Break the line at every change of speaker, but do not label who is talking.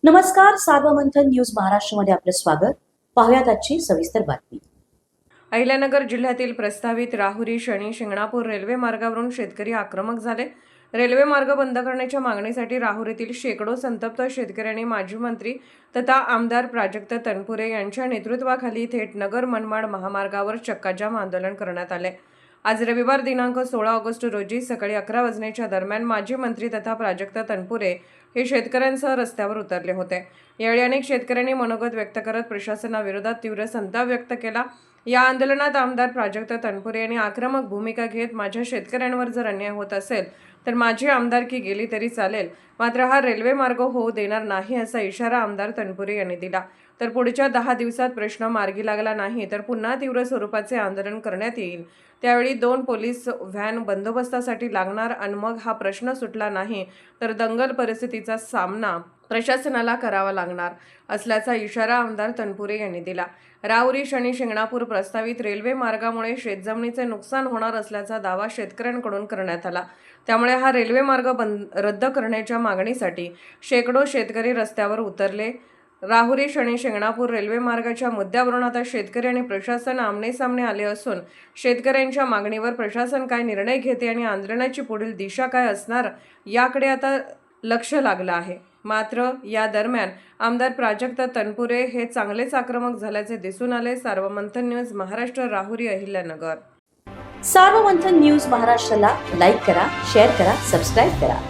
नमस्कार, सार्वमंथन न्यूज महाराष्ट्रमध्ये आपलं स्वागत. पाहुयात आजची सविस्तर बातमी.
अहिल्यानगर जिल्ह्यातील प्रस्तावित राहुरी शनी शिंगणापूर रेल्वे मार्गावरून शेतकरी आक्रमक झाले. रेल्वे मार्ग बंद करण्याच्या मागणीसाठी राहुरीतील शेकडो संतप्त शेतकऱ्यांनी माजी मंत्री तथा आमदार प्राजक्त तनपुरे यांच्या नेतृत्वाखाली थेट नगर मनमाड महामार्गावर चक्काजाम आंदोलन करण्यात आले. आज रविवार दिनांक 16 ऑगस्ट रोजी सकाळी 11 वाजण्याच्या दरम्यान माजी मंत्री तथा प्राजक्त तनपुरे हे शेतकऱ्यांसह रस्त्यावर उतरले होते. यावेळी अनेक शेतकऱ्यांनी मनोगत व्यक्त करत प्रशासनाविरोधात तीव्र संताप व्यक्त केला. या आंदोलनात आमदार प्राजक्त तनपुरे यांनी आक्रमक भूमिका घेत माझ्या शेतकऱ्यांवर जर अन्याय होत असेल तर माझी आमदारकी गेली तरी चालेल, मात्र हा रेल्वे मार्ग होऊ देणार नाही असा इशारा आमदार तनपुरे यांनी दिला. तर पुढच्या 10 दिवसात प्रश्न मार्गी लागला नाही तर पुन्हा तीव्र स्वरूपाचे आंदोलन करण्यात येईल. त्यावेळी 2 पोलीस व्हॅन बंदोबस्तासाठी लागणार आणि मग हा प्रश्न सुटला नाही तर दंगल परिस्थितीचा सामना प्रशासनाला करावा लागणार असल्याचा इशारा आमदार तनपुरे यांनी दिला. राहुरी शनी शिंगणापूर प्रस्तावित रेल्वे मार्गामुळे शेतजमिनीचे नुकसान होणार असल्याचा दावा शेतकऱ्यांकडून करण्यात आला. त्यामुळे हा रेल्वे मार्ग रद्द करण्याच्या मागणीसाठी शेकडो शेतकरी रस्त्यावर उतरले. राहुरी शनी शिंगणापूर रेल्वे मार्गाच्या मुद्द्यावरून आता शेतकरी आणि प्रशासन आमनेसामने आले असून शेतकऱ्यांच्या मागणीवर प्रशासन काय निर्णय घेते आणि आंदोलनाची पुढील दिशा काय असणार याकडे आता लक्ष लागलं आहे. मात्र या दरम्यान आमदार प्राजक्त तनपुरे हे चांगलेच आक्रमक झाल्याचे दिसून आले. सार्वमंथन न्यूज महाराष्ट्र, राहुरी, अहिल्यानगर.
सार्वमंथन न्यूज महाराष्ट्राला लाईक करा, शेअर करा, सबस्क्राईब करा.